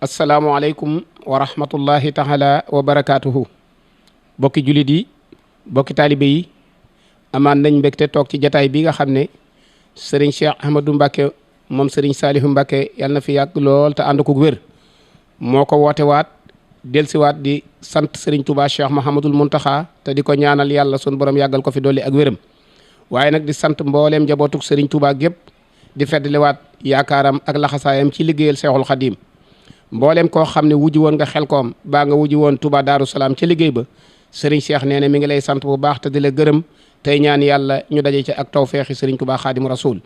asalaamualeykum wa rahmatullahi taala wa barakaatuhu. bokki jullit yi bokki taalibe yi amaan nañ mbégte toog ci jataay bi nga xam ne sëriñ Cheikh Ahmadou Mbacké moom sëriñ Saalihu Mbacké yàlla na fi yàgg lool te ànd ko wér moo ko woote waat delsiwaat di sant sëriñ Touba Cheikh Mouhamadul Mountakha te di ko ñaanal yàlla sun borom yàggal ko fi dolli ak wéram waaye nag di sant mbooleem njabootug sëriñ Touba gépp di feddliwaat yaakaaram ak laxasaayam ci liggéeyal Seexul Xadiim mboolem koo xam ne wuji woon nga Xelkom baa nga wuji woon Touba Daaru Salaam ca liggéey ba sëriñ Cheikh nee na mi ngi lay sant bu baax te di la gërëm tey ñaan yàlla ñu daje ci ak tawfeexi sëriñ Touba Xaadimu Rasuul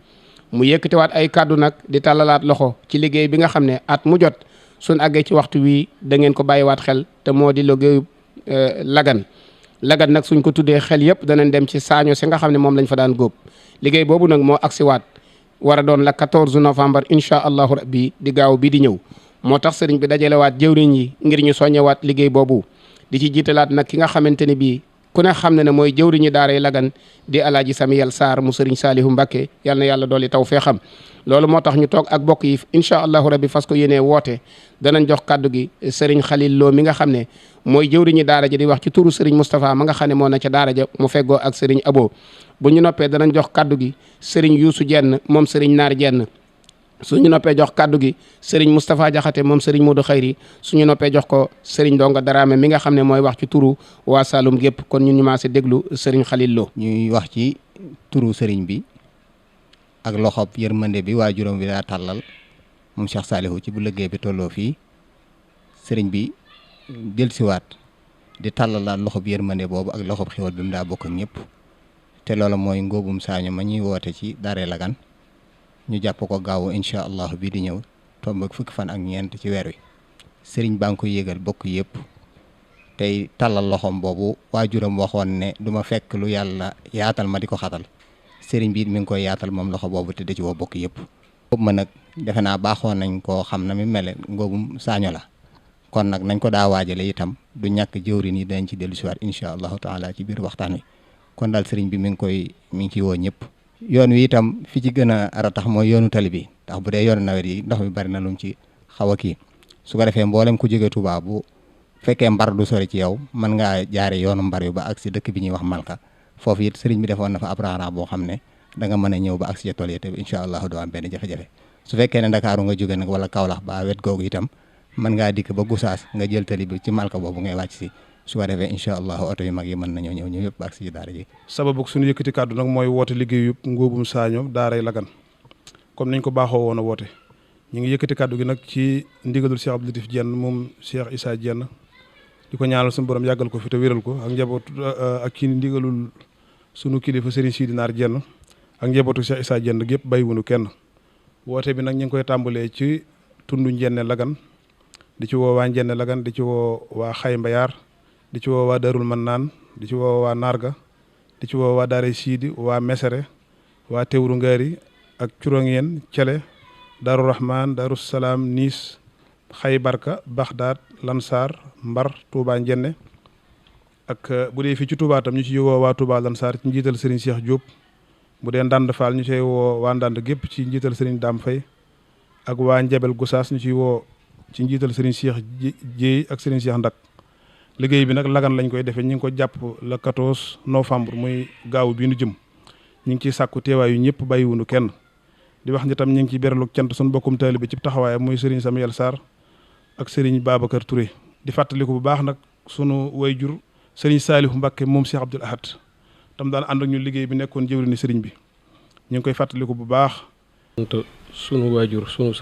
mu yëkkatiwaat ay kàddu nag di tàllalaat loxo ci liggéey bi nga xam ne at mu jot suñ àggee ci waxtu wii da ngeen ko bàyyiwaat xel te moo di liggéeyu lagan nag suñ ko tuddee xel yëpp danañ dem ci saaño si nga xam ne moom lañ fa daan góob liggéey boobu nag moo agsiwaat war a doon la 14 novembre incha allahu rabbi di gaaw bi di ñëw moo tax sëriñ bi dajalewaat jëwriñ yi ngir ñu soññewaat liggéey boobu di ci jiitalaat nag ki nga xamante ne bii ku ne xam ne mooy jëwriñu daaray lagan di alaaji Samiyel Sarr mu sëriñ Saalihu Mbacké yal na yàlla dolli taw fee xam loolu moo tax ñu toog ak bokk yi incha allahu rabbi fas ko yéenee woote danañ jox kaddu gi sëriñ Xalil Lo mi nga xam ne mooy jëwriñu daara ja di wax ci turu sëriñ Moustapha ma nga xam ne moo na ca daara ja mu feggoo ak sëriñ Abo bu ñu noppee danañ jox kaddu gi sëriñ Youssou Jenn moom sëriñ Naar Jenn suñu noppee jox kaddu gi sëriñ Moustapha Jaxate moom sëriñ Modou Xayri suñu noppee jox ko sëriñ Ndonga Daraame mi nga xam ne mooy wax ci turu waa Saloum gépp kon ñun ñu maase déglu sëriñ Xalil Lo ñuy wax ci turu sëriñ bi ak loxob yërmande bi waa juróom bi daa tàllal moom Cheikh Saalihu ci bu liggéey bi tolloo fii sëriñ bi dellusiwaat di tàllalaat loxob yërmande boobu ak loxob xéwal bi mu daa bokk ñëpp te loola mooy ngóobum saaño ma ñuy woote ci daaree Lagan ñu jàpp ko gaawu incha allah bii di ñëw tomb ak fukki fan ak ñeent ci weer wi sëriñ baa ngi koy yëgal bokk yëpp tey tàllal loxoom boobu waajuram waxoon ne du ma fekk lu yàlla yaatal ma di ko xatal sëriñ bi mi ngi koy yaatal moom loxo boobu te da ci woo bokk yëpp. boobu ma nag defe naa baaxoon nañ koo xam na mi mel ngóobum saaño la kon nag nañ ko daa waajale itam du ñàkk jëwrin yi dañ ci dellu siwaat incha allahu taala ci biir waxtaan wi kon daal sëriñ bi mi ngi ciy woo ñëpp. yoon wi itam fi ci gën a ratax mooy yoonu tali bi ndax bu dee yoonu nawet yi ndox mi bari na lu mu ci xaw a kii su ko defee mboolem ku jóge Touba bu fekkee mbar du sori ci yow mën ngaa jaare yoonu mbar yu ba agsi dëkk bi ñuy wax Malka foofu it sëriñ bi defoon na fa ab raaraa boo xam ne da nga mën a ñëw ba agsi ca tool yi te incha allah doo am benn jafe-jafe su fekkee ne Ndakaaru nga jóge nag wala Kaolack ba wet googu itam mën ngaa dikk ba Gosaas nga jël tali bi ci Malka boobu ngay wàcc si su ko defee incha allah oto yu mag yi mën nañoo ñëw yëpp ba agsi ci daara ji. sababu suñu yëkkati kàddu nag mooy woote liggéeyu ngóobum saaño daaray Lagan comme niñ ko baaxoo woon a woote ñu ngi yëkkati kàddu gi nag ci ndigalul Cheikh Abdou Latif Jenn moom Cheikh Issa Jenn di ko ñaanal suñu borom yàggal ko fi te wéral ko ak njaboot ak ci ndigalul sunu kilifa Serigne Sidi Naar Jenn ak njabootu Cheikh Issa Jenn gépp bàyyiwunu kenn woote bi nag ñu ngi koy tàmbalee ci tundu Njenne Lagan di ci woo waa Njenne Lagan di ci woo waa Xay Mbayaar di ci woo waa Darul Mannaan di ci woo waa Narga di ci woo waa Daaray Siidi waa Mesere waa Tewru Ngaari ak Curoŋeen Cele Daaru Rahman Daaru Salaam Niis Xay Barka Baxdaad Lansar Mbar Touba Njenne ak bu dee fii ci Touba tam ñu ci woo waa Touba Lansar ci njiital Serigne Cheikh Diop bu dee Ndand Fall ñu ciy woo waa Ndand gépp ci njiital Serigne Dame Faye ak waa Njabel Gosaas ñu ciy woo ci njiital Serigne Cheikh Jéey ak Serigne Cheikh Ndak liggéey bi nag Lagan lañ koy defee ñu ngi ko jàpp le 14 novembre muy gaaw bii nu jëm ñu ngi ciy sàkku teewaayu ñëpp bàyyiwunu kenn di wax ni tam ñu ngi ciy beralug cant suñu bokkum taalibe bi ci taxawaayam muy Serigne Samiyel Sarr ak Serigne Babacar Touré di fàttaliku bu baax nag sunu wayjur Serigne Saalihu Mbacké moom Cheikh Abdoul Ahad tam daan ànd ak ñu liggéey bi nekkoon jëwriñu Serigne bi ñu ngi koy fàttaliku bu baax. sunu wayjur sunu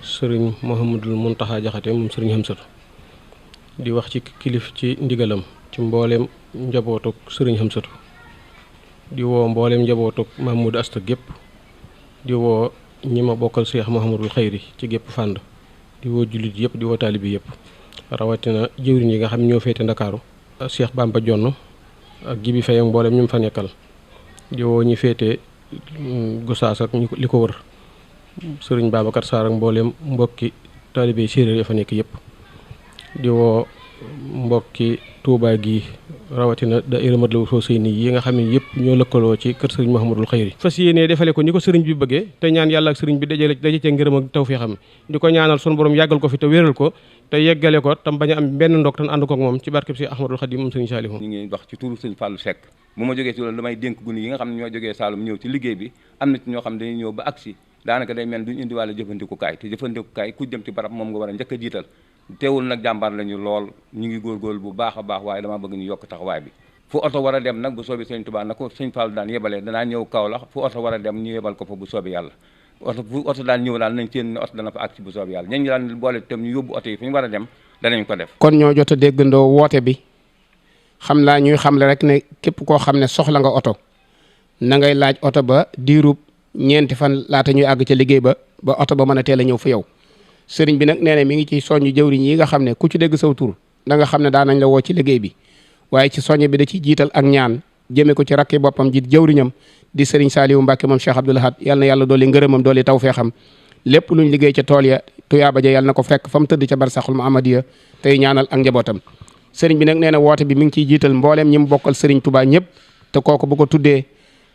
Serigne Mouhamadul Mountakha Jaxate moom Serigne Hamsatu di wax ci kilif ci ndigalam ci mbooleem njabootuk sëriñ Hamsatu di woo mbooleem njabootuk Mahmoud Asta gépp di woo ñi ma bokkal Cheikh Mouhamadul Xayri ci gépp fànn di woo jullit yëpp di woo taalibi yëpp rawatina jëwriñ yi nga xam ñoo féete Ndakaaru Cheikh Bamba Jonn ak Jibi Faye ak mbooleem ñu fa nekkal di woo ñi féete Gosaas ak li ko wër sëriñ Babacar Sarr ak mbooleem mbokki taalibi séeréer ya fa nekk yëpp di woo mbokki Touba gi rawatina daayira Matlaboul Fawzayni yi nga xam ne yëpp ñoo lëkkaloo ci kër sëriñ Mouhamadul Khayri fas yéenee defale ko ni ko sëriñ bi bëggee te ñaan yàlla ak sëriñ bi daje cee ngërëm ak tawfeexam di ko ñaanal sunu borom yàggal ko fi te wéral ko te yeggale ko tam bañ a am benn ndok tan ànd ko ak moom ci barkeb si Ahmadul Khadim moom sëriñ Saliou. ñu ngi wax ci turu sëriñ Fallou Seck bu ma jógee ci loolu damay dénk gune yi nga xam ne ñoo jógee Saloum ñëw ci liggéey bi am na ci ñoo xam dañuy ñëw ba agsi daanaka day mel duñu indiwaale jëfandikukaay te jëfandikukaay ku jëm ci barab moom nga war a njëkk a jiital teewul nag jàmbaar lañu lool ñu ngi góorgóorlu bu baax a baax waaye dama bëgg ñu yokk taxawaay bi fu oto war a dem nag bu soobee sëñ Touba na ko sëñ Fall daan yebalee danaa ñëw Kaolack fu oto war a dem ñu yebal ko fa bu soobee yàlla fu oto daan ñëw daal nañ seen ne oto dana fa agsi bu soobee yàlla ñañ daan boole tam ñu yóbbu oto yi fi ñu war a dem danañ ko def. kon ñoo jot a déggandoo woote bi xam naa ñuy xamle rek ne képp koo xam ne soxla nga oto na ngay laaj oto ba diirub ñeenti fan laata ñuy àgg ca liggéey ba oto ba mën a teel a ñëw fa yow sëriñ bi nag nee na mi ngi ci soññu jëwriñ yi nga xam ne ku ci dégg saw tur da nga xam ne daan nañ la woo ci liggéey bi waaye ci soññ bi da ci jiital ak ñaan jëme ko ci rakki boppam ji jëwriñam di sëriñ Saliou Mbacke moom Cheikh Abdoul Ahad yal na yàlla dooli ngërëmam dooli tawfeexam lépp luñ liggéey ca tool ya tuyaaba ja yàlla na ko fekk fa mu tëdd ca barsaxul Muhammadiya tey ñaanal ak njabootam sëriñ bi nag nee na woote bi mi ngi ciy jiital mbooleem ñi mu bokkal sëriñ Touba ñëpp te kooku bu ko tuddee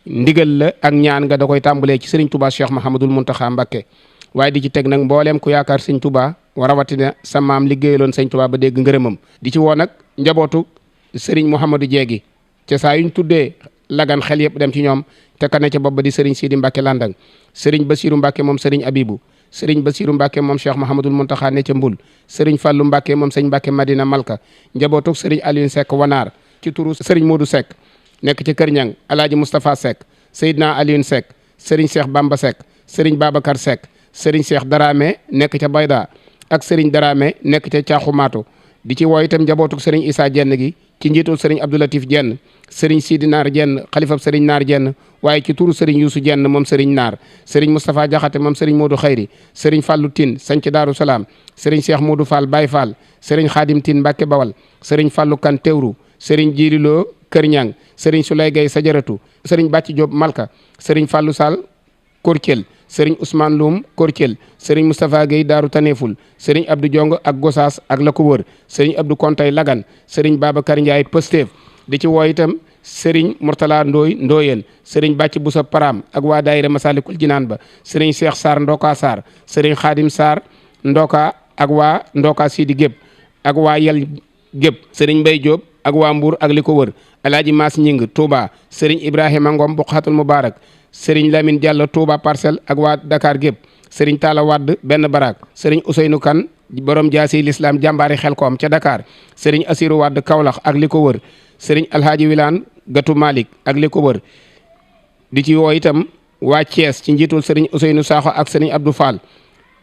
ndigal la ak ñaan nga da koy tàmbalee ci sëriñ Touba Cheikh Mahamadul Muntaxa Mbacke waaye di ci teg nag mbooleem ku yaakaar sëriñ Touba rawatina sa maam liggéeyaloon sëriñ Touba ba dégg ngërëmam di ci woo nag njabootu sëriñ Mouhamadou Jeegi ca saa yuñ tuddee lagan xel yëpp dem ci ñoom te ka ne ca bopp ba di sëriñ Sidi Mbacke Landang sëriñ Basiru Mbacke moom sëriñ Abibu sëriñ Basiru Mbacke moom Cheikh Mahamadul Muntaxa ne ca Mbul sëriñ Fallu Mbacke moom sëriñ Mbacke Madina Malka njabootu sëriñ Alioune Seck Wanaar ci turu sëriñ Modou Seck nekk ci Kër Ñang Alaaji Moustapha Seck Seydina Alioune Seck sëriñ Cheikh Bamba Seck sëriñ Babacar Seck sëriñ Cheikh Darame nekk ca Bayda ak sëriñ Darame nekk ca Caaxumaatu di ci woo itam njabootu sëriñ Issa Jenn gi ci njiitul sëriñ Abdoulatif Jenn sëriñ Sidi Naar Jenn xalifab sëriñ Naar Jenn waaye ci turu sëriñ Youssou Jenn moom sëriñ Naar sëriñ Moustapha Jaxate moom sëriñ Modou Xayri sëriñ Fallou Tine sanc Daaru Salaam sëriñ Cheikh Modou Fall Baye Fall sëriñ Xaadim Tine Mbacke Bawal sëriñ Fallou Kan Tewru sëriñ Jiriloo Kër Ñang sëriñ Souley Gay Sajaratu sëriñ Bàcci Diop Malka sëriñ Fallou Sall Kortiel sëriñ Ousmane Loum Kortiel sëriñ Moustapha Gueye Daaru Taneeful sëriñ Abdou Jong ak Gosaas ak la ko wër sëriñ Abdou Kontay Lagan sëriñ Babacar Ndiaye Pastef di ci woo itam sëriñ Mourtala Ndooy Ndooyeen sëriñ Bàcc Busa Param ak waa daayira Masalikul Jinaan ba sëriñ Cheikh Sarr Ndoka Sarr sëriñ Xaadim Sarr Ndoka ak waa Ndoka Sidi Gépp ak waa Yel Gépp sëriñ Mbay Diop ak waa Mbour ak li ko wër Alaaji Maas Ñing Touba sëriñ Ibrahima Ngom Buqatul Mubarak sëriñ Lamine Diallo Touba Parcelles ak waa Dakar gépp sëriñ Talla Wadd benn barak sëriñ Ousseynou Kane borom jaasi l'islam jàmbaari xel koom ca Dakar sëriñ Assirou Wadd Kaolack ak li ko wër sëriñ Alhaaji Wilane Gatu Malick ak li ko wër di ci woo itam waa Thiès ci njiitul sëriñ Ousseynou Sakho ak sëriñ Abdou Fall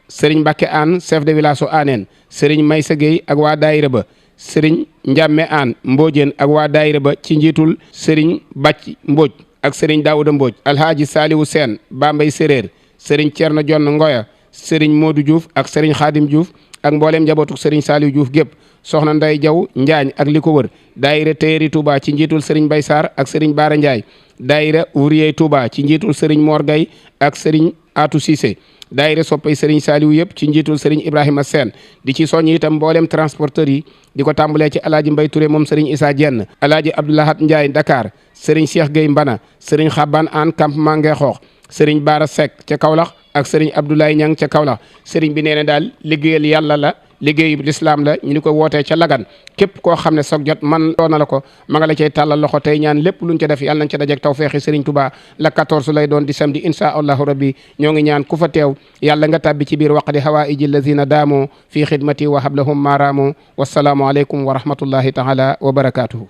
sëriñ Mbacke Aan chef de village su Aaneen sëriñ Maysa Gueye ak waa daayira ba sëriñ Njàmme Aan Mbóojeen ak waa daayira ba ci njiitul sëriñ Bàcc Mbóoj ak sëriñ Daouda Mbodj alhaaji Saliwu Seen Bambey Séréer sëriñ Thierno Jonn Ngoya sëriñ Modou Diouf ak sëriñ Khadim Diouf ak mbooleem njabootuk sëriñ Saliou Diouf gépp soxna Nday Jaw Njaañ ak li ko wër daayira Téeri Touba ci njiitul sëriñ Bay Sarr ak sëriñ Baara Ndiaye daayira Ouvrier Touba ci njiitul sëriñ Mor Gay ak sëriñ Atou Cissé daayira soppay sëriñ Saliou yëpp ci njiitul sëriñ Ibrahima Sène di ci soññ itam mbooleem transporteur yi di ko tàmbalee ci alaaji Mbay Touré moom sëriñ Issa Dieng alaaji Abdoulahat Ndiaye Dakar sëriñ Cheikh Gueye Mbana sëriñ Xaban An campement Ngeexoox sëriñ Baara Seck ca Kaolack ak sëriñ Abdoulaye Niang ca Kaolack sëriñ bi nee na daal liggéeyal yàlla la liggéeyu lislaam la ñu ni ko wootee ca Lagan képp koo xam ne soog jot man doona la ko ma nga la cay tàllal loxo tey ñaan lépp luñ ca def yàlla nañ ca dajeek tawfeexi sëriñ Touba la 14 lay doon di samedi insha allahu rabbi ñoo ngi ñaan ku fa teew yàlla nga tàbbi ci biir waqdi hawaïji allazina daamu fi xidmati wa hablahum maaraamu wassalaamu aleykum wa rahmatullahi taala wa barakatuhu